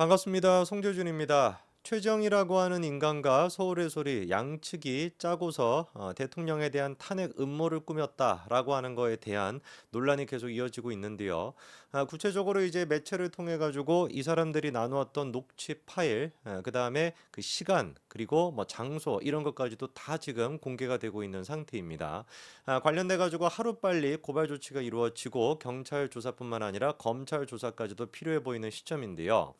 반갑습니다. 송재준입니다. 최정이라고 하는 인간과 서울의 소리 양측이 짜고서 대통령에 대한 탄핵 음모를 꾸몄다라고 하는 거에 대한 논란이 계속 이어지고 있는데요. 구체적으로 이제 매체를 통해 가지고 이 사람들이 나누었던 녹취 파일, 그다음에 그 시간, 그리고 뭐 장소 이런 것까지도 다 지금 공개가 되고 있는 상태입니다. 관련돼 가지고 하루빨리 고발 조치가 이루어지고 경찰 조사뿐만 아니라 검찰 조사까지도 필요해 보이는 시점인데요.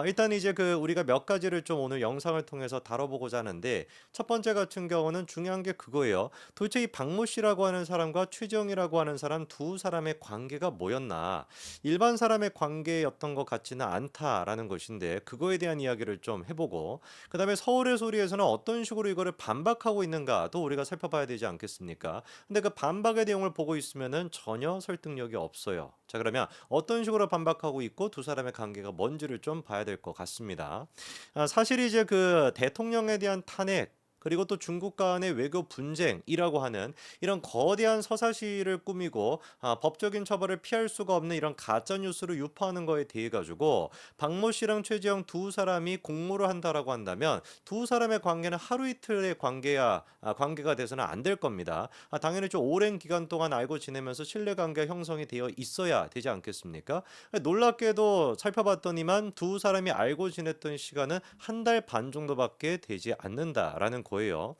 일단 이제 그 우리가 몇 가지를 좀 오늘 영상을 통해서 다뤄보고자 하는데, 첫 번째 같은 경우는 중요한 게 그거예요. 도대체 이 박모 씨라고 하는 사람과 최지영이라고 하는 사람 두 사람의 관계가 뭐였나? 일반 사람의 관계였던 것 같지는 않다라는 것인데, 그거에 대한 이야기를 좀 해보고, 그다음에 서울의 소리에서는 어떤 식으로 이거를 반박하고 있는가도 우리가 살펴봐야 되지 않겠습니까? 근데 그 반박의 내용을 보고 있으면은 전혀 설득력이 없어요. 자, 그러면 어떤 식으로 반박하고 있고 두 사람의 관계가 뭔지를 좀 봐야 될 것 같습니다. 사실 이제 그 대통령에 대한 탄핵, 그리고 또 중국 간의 외교 분쟁이라고 하는 이런 거대한 서사시를 꾸미고 법적인 처벌을 피할 수가 없는 이런 가짜 뉴스를 유포하는 거에 대해 가지고 박모 씨랑 최재형 두 사람이 공모를 한다라고 한다면 두 사람의 관계는 하루 이틀의 관계가 돼서는 안 될 겁니다. 당연히 좀 오랜 기간 동안 알고 지내면서 신뢰관계가 형성이 되어 있어야 되지 않겠습니까? 놀랍게도 살펴봤더니만 두 사람이 알고 지냈던 시간은 한 달 반 정도밖에 되지 않는다라는 거예요.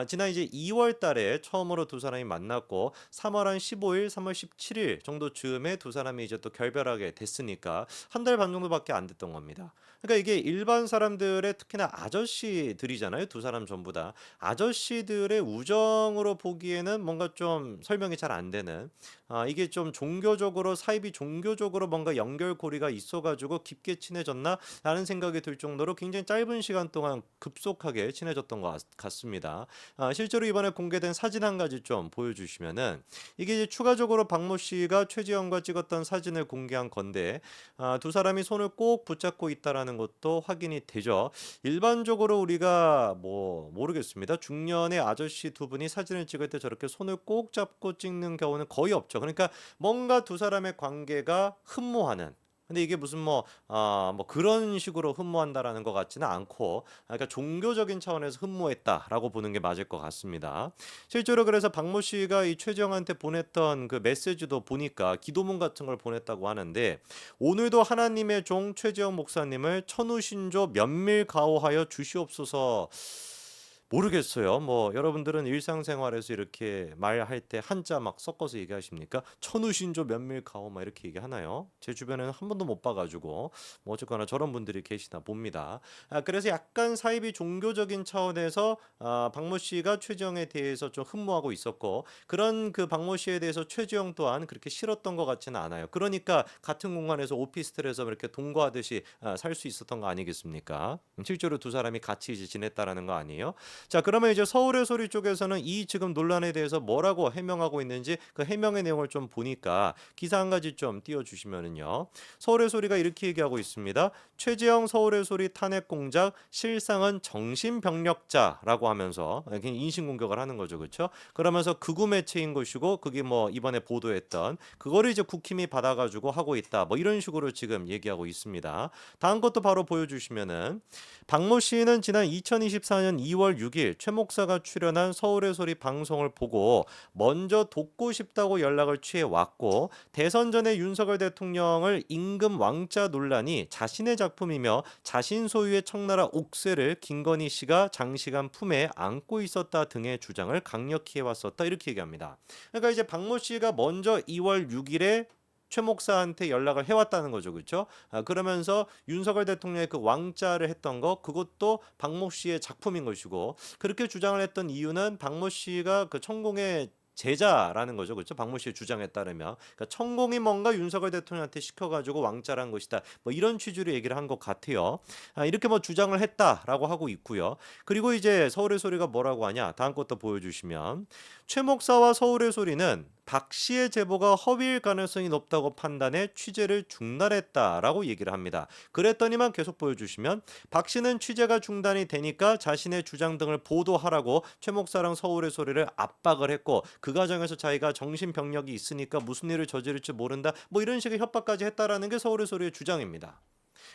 지난 이제 2월 달에 처음으로 두 사람이 만났고 3월 한 15일, 3월 17일 정도 즈음에 두 사람이 이제 또 결별하게 됐으니까 한 달 반 정도밖에 안 됐던 겁니다. 그러니까 이게 일반 사람들의, 특히나 아저씨들이잖아요. 두 사람 전부 다. 아저씨들의 우정으로 보기에는 뭔가 좀 설명이 잘 안 되는, 이게 좀 종교적으로, 사입이 종교적으로 뭔가 연결고리가 있어가지고 깊게 친해졌나라는 생각이 들 정도로 굉장히 짧은 시간 동안 급속하게 친해졌던 것 같습니다. 실제로 이번에 공개된 사진 한 가지 좀 보여주시면은, 이게 이제 추가적으로 박모 씨가 최지영과 찍었던 사진을 공개한 건데, 두 사람이 손을 꼭 붙잡고 있다라는 것도 확인이 되죠. 일반적으로 우리가 뭐 모르겠습니다. 중년의 아저씨 두 분이 사진을 찍을 때 저렇게 손을 꼭 잡고 찍는 경우는 거의 없죠. 그러니까 뭔가 두 사람의 관계가 흠모하는, 근데 이게 무슨 뭐 그런 식으로 흠모한다라는 것 같지는 않고, 그러니까 종교적인 차원에서 흠모했다라고 보는 게 맞을 것 같습니다. 실제로 그래서 박모 씨가 이 최지영한테 보냈던 그 메시지도 보니까 기도문 같은 걸 보냈다고 하는데, 오늘도 하나님의 종 최지영 목사님을 천우신조 면밀가호하여 주시옵소서. 모르겠어요. 뭐 여러분들은 일상생활에서 이렇게 말할 때 한자 막 섞어서 얘기하십니까? 천우신조 면밀가오 막 이렇게 얘기하나요? 제 주변에는 한 번도 못 봐가지고 뭐 어쨌거나 저런 분들이 계시나 봅니다. 그래서 약간 사이비 종교적인 차원에서 박모 씨가 최지영에 대해서 좀 흠모하고 있었고, 그런 그 박모 씨에 대해서 최지영 또한 그렇게 싫었던 것 같지는 않아요. 그러니까 같은 공간에서 오피스텔에서 이렇게 동거하듯이 살 수 있었던 거 아니겠습니까? 실제로 두 사람이 같이 이제 지냈다라는 거 아니에요? 자, 그러면 이제 서울의 소리 쪽에서는 이 지금 논란에 대해서 뭐라고 해명하고 있는지 그 해명의 내용을 좀 보니까 기사 한 가지 좀 띄워주시면은요. 서울의 소리가 이렇게 얘기하고 있습니다. 최재형 서울의 소리 탄핵 공작 실상은 정신병력자라고 하면서 그냥 인신공격을 하는 거죠, 그렇죠? 그러면서 극우 매체인 것이고, 그게 뭐 이번에 보도했던 그거를 이제 국힘이 받아가지고 하고 있다, 뭐 이런 식으로 지금 얘기하고 있습니다. 다음 것도 바로 보여주시면은, 박모 씨는 지난 2024년 2월 6일 최 목사가 출연한 서울의 소리 방송을 보고 먼저 돕고 싶다고 연락을 취해 왔고, 대선 전에 윤석열 대통령을 임금 왕자 논란이 자신의 작품이며 자신 소유의 청나라 옥새를 김건희 씨가 장시간 품에 안고 있었다 등의 주장을 강력히 해왔었다, 이렇게 얘기합니다. 그러니까 이제 박모 씨가 먼저 2월 6일에 최 목사한테 연락을 해왔다는 거죠, 그렇죠? 그러면서 윤석열 대통령의 그 왕자를 했던 거, 그것도 박모 씨의 작품인 것이고, 그렇게 주장을 했던 이유는 박모 씨가 그 천공의 제자라는 거죠, 그렇죠? 박모 씨의 주장에 따르면, 그러니까 천공이 뭔가 윤석열 대통령한테 시켜가지고 왕자란 것이다, 뭐 이런 취지로 얘기를 한 것 같아요. 이렇게 뭐 주장을 했다라고 하고 있고요. 그리고 이제 서울의 소리가 뭐라고 하냐? 다음 것도 보여주시면, 최 목사와 서울의 소리는 박 씨의 제보가 허위일 가능성이 높다고 판단해 취재를 중단했다라고 얘기를 합니다. 그랬더니만 계속 보여주시면, 박 씨는 취재가 중단이 되니까 자신의 주장 등을 보도하라고 최 목사랑 서울의 소리를 압박을 했고, 그 과정에서 자기가 정신병력이 있으니까 무슨 일을 저지를지 모른다, 뭐 이런 식의 협박까지 했다라는 게 서울의 소리의 주장입니다.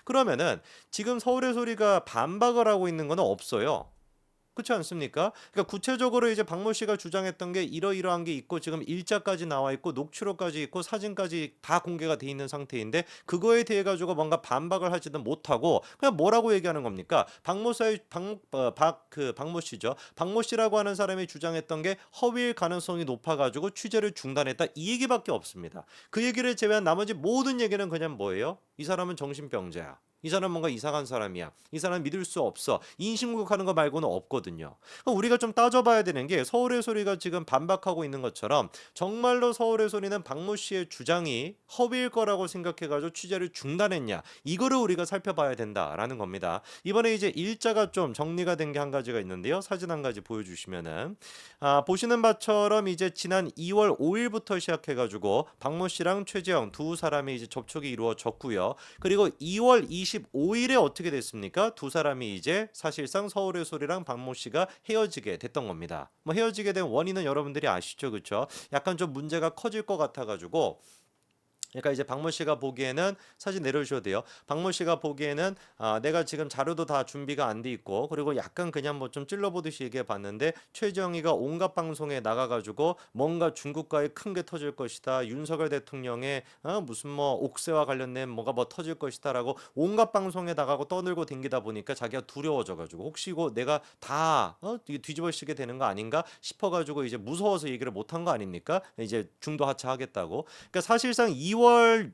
그러면은 지금 서울의 소리가 반박을 하고 있는 건 없어요. 그렇지 않습니까? 그러니까 구체적으로 이제 박모 씨가 주장했던 게 이러이러한 게 있고 지금 일자까지 나와 있고 녹취록까지 있고 사진까지 다 공개가 돼 있는 상태인데 그거에 대해 가지고 뭔가 반박을 하지는 못하고 그냥 뭐라고 얘기하는 겁니까? 박모 씨죠. 박모 씨라고 하는 사람이 주장했던 게 허위일 가능성이 높아 가지고 취재를 중단했다. 이 얘기밖에 없습니다. 그 얘기를 제외한 나머지 모든 얘기는 그냥 뭐예요? 이 사람은 정신병자야. 이 사람 뭔가 이상한 사람이야. 이 사람 믿을 수 없어. 인신공격하는 거 말고는 없거든요. 그럼 우리가 좀 따져봐야 되는 게 서울의 소리가 지금 반박하고 있는 것처럼 정말로 서울의 소리는 박모 씨의 주장이 허위일 거라고 생각해가지고 취재를 중단했냐. 이거를 우리가 살펴봐야 된다라는 겁니다. 이번에 이제 일자가 좀 정리가 된 게 한 가지가 있는데요. 사진 한 가지 보여주시면은 보시는 바처럼 이제 지난 2월 5일부터 시작해가지고 박모 씨랑 최재형 두 사람이 이제 접촉이 이루어졌고요. 그리고 2월 25일에 어떻게 됐습니까? 두 사람이 이제 사실상 서울의 소리랑 박모 씨가 헤어지게 됐던 겁니다. 뭐 헤어지게 된 원인은 여러분들이 아시죠, 그렇죠? 약간 좀 문제가 커질 것 같아가지고. 그러니까 이제 박모 씨가 보기에는 사진 내려주셔도 돼요. 박모 씨가 보기에는 내가 지금 자료도 다 준비가 안 돼 있고 그리고 약간 그냥 뭐 좀 찔러보듯이 얘기해 봤는데 최재형이가 온갖 방송에 나가가지고 뭔가 중국과의 큰 게 터질 것이다. 윤석열 대통령의 무슨 뭐 옥새와 관련된 뭐가 뭐 터질 것이다라고 온갖 방송에 나가고 떠들고 댕기다 보니까 자기가 두려워져가지고 혹시 이거 내가 다 뒤집어쓰게 되는 거 아닌가 싶어가지고 이제 무서워서 얘기를 못한 거 아닙니까? 이제 중도 하차하겠다고. 그러니까 사실상 2월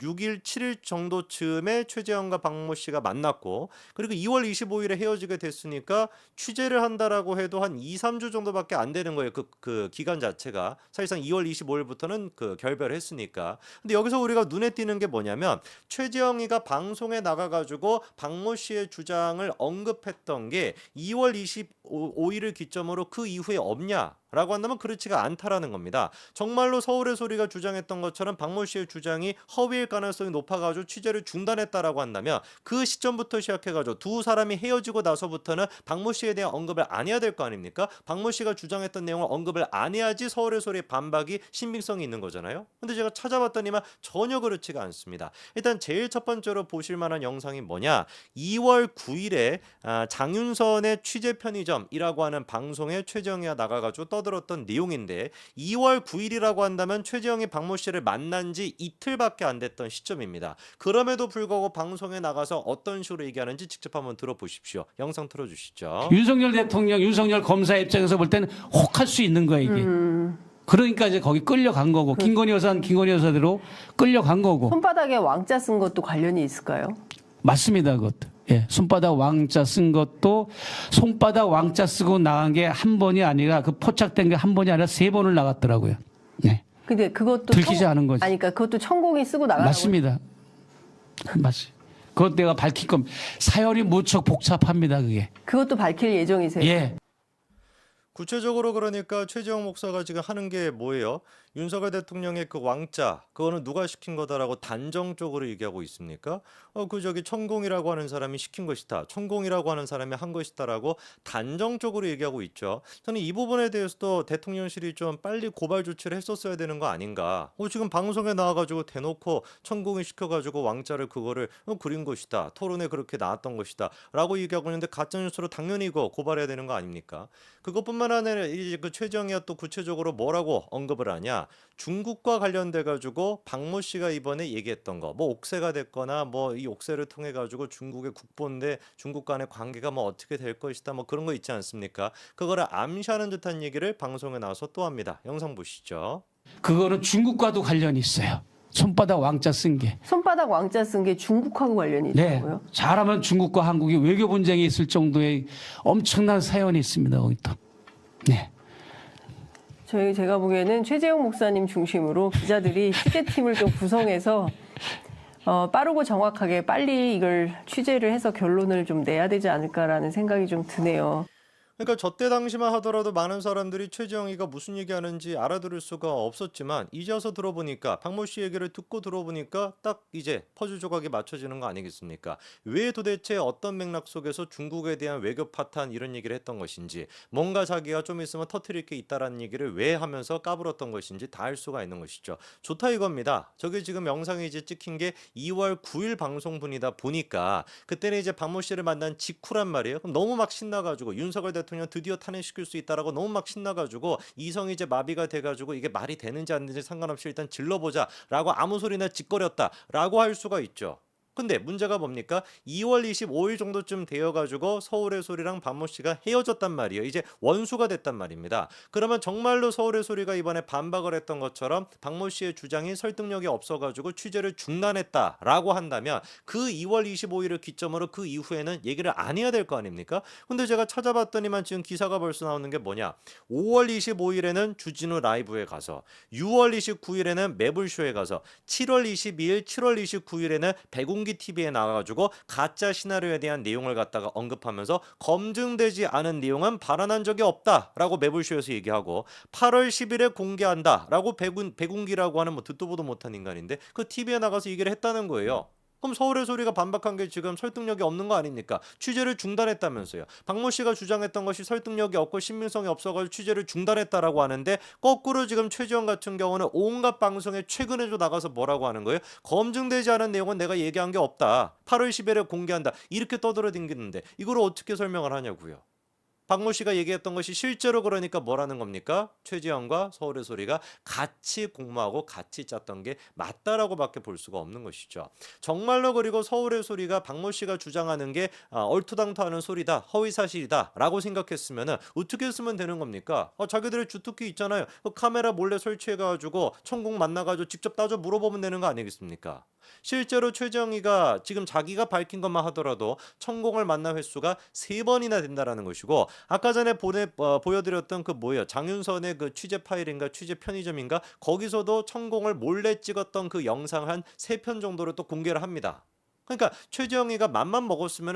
6일, 7일 정도쯤에 최재형과 박모 씨가 만났고 그리고 2월 25일에 헤어지게 됐으니까 취재를 한다라고 해도 한 2, 3주 정도밖에 안 되는 거예요. 그 기간 자체가. 사실상 2월 25일부터는 그 결별했으니까. 근데 여기서 우리가 눈에 띄는 게 뭐냐면 최재형이가 방송에 나가가지고 박모 씨의 주장을 언급했던 게 2월 25일을 기점으로 그 이후에 없냐? 라고 한다면 그렇지가 않다라는 겁니다. 정말로 서울의 소리가 주장했던 것처럼 박모 씨의 주장이 허위일 가능성이 높아가지고 취재를 중단했다라고 한다면 그 시점부터 시작해가지고 두 사람이 헤어지고 나서부터는 박모 씨에 대한 언급을 안 해야 될 거 아닙니까? 박모 씨가 주장했던 내용을 언급을 안 해야지 서울의 소리의 반박이 신빙성이 있는 거잖아요. 근데 제가 찾아봤더니만 전혀 그렇지가 않습니다. 일단 제일 첫 번째로 보실 만한 영상이 뭐냐? 2월 9일에 장윤선의 취재 편의점이라고 하는 방송에 최재형이가 나가가지고 떠들었던 내용인데 2월 9일이라고 한다면 최재형이 박모 씨를 만난 지 이틀밖에 안 됐던 시점입니다. 그럼에도 불구하고 방송에 나가서 어떤 식으로 얘기하는지 직접 한번 들어보십시오. 영상 틀어주시죠. 윤석열 대통령, 윤석열 검사 입장에서 볼 때는 혹할 수 있는 거야 이게. 그러니까 이제 거기 끌려간 거고 김건희 여사는 김건희 여사대로 끌려간 거고. 손바닥에 왕자 쓴 것도 관련이 있을까요? 맞습니다, 그것도. 예, 손바닥 왕자 쓴 것도 손바닥 왕자 쓰고 나간 게 한 번이 아니라 그 포착된 게 한 번이 아니라 3번을 나갔더라고요. 네. 근데 그것도 들키지 않은 거지. 아니, 그러니까 그것도 천공이 쓰고 나가는 맞습니다. 맞습니다. 그것 내가 밝힐 겁니다. 사연이 무척 복잡합니다, 그게. 그것도 밝힐 예정이세요? 예. 구체적으로 그러니까 최재형 목사가 지금 하는 게 뭐예요? 윤석열 대통령의 그 왕자 그거는 누가 시킨 거다라고 단정적으로 얘기하고 있습니까? 그 저기 천공이라고 하는 사람이 시킨 것이다. 천공이라고 하는 사람이 한 것이다라고 단정적으로 얘기하고 있죠. 저는 이 부분에 대해서도 대통령실이 좀 빨리 고발 조치를 했었어야 되는 거 아닌가? 지금 방송에 나와가지고 대놓고 천공이 시켜가지고 왕자를 그거를 그린 것이다. 토론에 그렇게 나왔던 것이다라고 얘기하고 있는데 가짜뉴스로 당연히 이거 고발해야 되는 거 아닙니까? 그것뿐만 아니라 이제 그 최재형이가 또 구체적으로 뭐라고 언급을 하냐? 중국과 관련돼 가지고 박모 씨가 이번에 얘기했던 거, 뭐 옥새가 됐거나 뭐 이 옥새를 통해 가지고 중국의 국보인데 중국 간의 관계가 뭐 어떻게 될 것이다, 뭐 그런 거 있지 않습니까? 그거를 암시하는 듯한 얘기를 방송에 나와서 또 합니다. 영상 보시죠. 그거는 중국과도 관련이 있어요. 손바닥 왕자 쓴 게. 손바닥 왕자 쓴 게 중국하고 관련이 네. 있다고요? 잘하면 중국과 한국이 외교 분쟁이 있을 정도의 엄청난 사연이 있습니다. 거기 또. 네. 제가 보기에는 최재형 목사님 중심으로 기자들이 취재팀을 좀 구성해서 빠르고 정확하게 빨리 이걸 취재를 해서 결론을 좀 내야 되지 않을까라는 생각이 좀 드네요. 그러니까 저때 당시만 하더라도 많은 사람들이 최재형이가 무슨 얘기하는지 알아들을 수가 없었지만 이제 와서 들어보니까 박모 씨 얘기를 듣고 들어보니까 딱 이제 퍼즐 조각이 맞춰지는 거 아니겠습니까? 왜 도대체 어떤 맥락 속에서 중국에 대한 외교 파탄 이런 얘기를 했던 것인지, 뭔가 자기가 좀 있으면 터뜨릴 게 있다라는 얘기를 왜 하면서 까불었던 것인지 다 알 수가 있는 것이죠. 좋다 이겁니다. 저게 지금 영상이 이제 찍힌 게 2월 9일 방송분이다 보니까 그때는 이제 박모 씨를 만난 직후란 말이에요. 그럼 너무 막 신나가지고 윤석열 대통령 드디어 탄핵시킬 수 있다라고 너무 막 신나가지고 이성이 이제 마비가 돼가지고 이게 말이 되는지 안 되는지 상관없이 일단 질러보자라고 아무 소리나 짓거렸다라고 할 수가 있죠. 근데 문제가 뭡니까? 2월 25일 정도쯤 되어가지고 서울의 소리랑 박모 씨가 헤어졌단 말이에요. 이제 원수가 됐단 말입니다. 그러면 정말로 서울의 소리가 이번에 반박을 했던 것처럼 박모 씨의 주장이 설득력이 없어가지고 취재를 중단했다라고 한다면 그 2월 25일을 기점으로 그 이후에는 얘기를 안 해야 될 거 아닙니까? 근데 제가 찾아봤더니만 지금 기사가 벌써 나오는 게 뭐냐? 5월 25일에는 주진우 라이브에 가서, 6월 29일에는 매불쇼에 가서, 7월 22일, 7월 29일에는 백운기 TV에 나와가지고 가짜 시나리오에 대한 내용을 갖다가 언급하면서 검증되지 않은 내용은 발언한 적이 없다라고 매불쇼에서 얘기하고, 8월 10일에 공개한다라고 백운기라고 하는 뭐 듣도 보도 못한 인간인데 그 TV에 나가서 얘기를 했다는 거예요. 그럼 서울의 소리가 반박한 게 지금 설득력이 없는 거 아닙니까? 취재를 중단했다면서요. 박모 씨가 주장했던 것이 설득력이 없고 신빙성이 없어가지고 취재를 중단했다라고 하는데, 거꾸로 지금 최지원 같은 경우는 온갖 방송에 최근에도 나가서 뭐라고 하는 거예요? 검증되지 않은 내용은 내가 얘기한 게 없다. 8월 10일에 공개한다. 이렇게 떠들어댕기는데 이걸 어떻게 설명을 하냐고요. 박모 씨가 얘기했던 것이 실제로 그러니까 뭐라는 겁니까? 최지영과 서울의 소리가 같이 공모하고 같이 짰던 게 맞다라고밖에 볼 수가 없는 것이죠. 정말로 그리고 서울의 소리가 박모 씨가 주장하는 게 얼토당토하는 소리다, 허위사실이다라고 생각했으면은 어떻게 쓰면 되는 겁니까? 자기들의 주특기 있잖아요. 그 카메라 몰래 설치해가지고 천공 만나가지고 직접 따져 물어보면 되는 거 아니겠습니까? 실제로 최정희가 지금 자기가 밝힌 것만 하더라도 천공을 만난 횟수가 3번이나 된다라는 것이고, 아까 전에 보여드렸던 그 뭐예요? 장윤선의 그 취재 파일인가 취재 편의점인가 거기서도 천공을 몰래 찍었던 그 영상 한 3편 정도를 또 공개를 합니다. 그러니까 최재형이가 맘만 먹었으면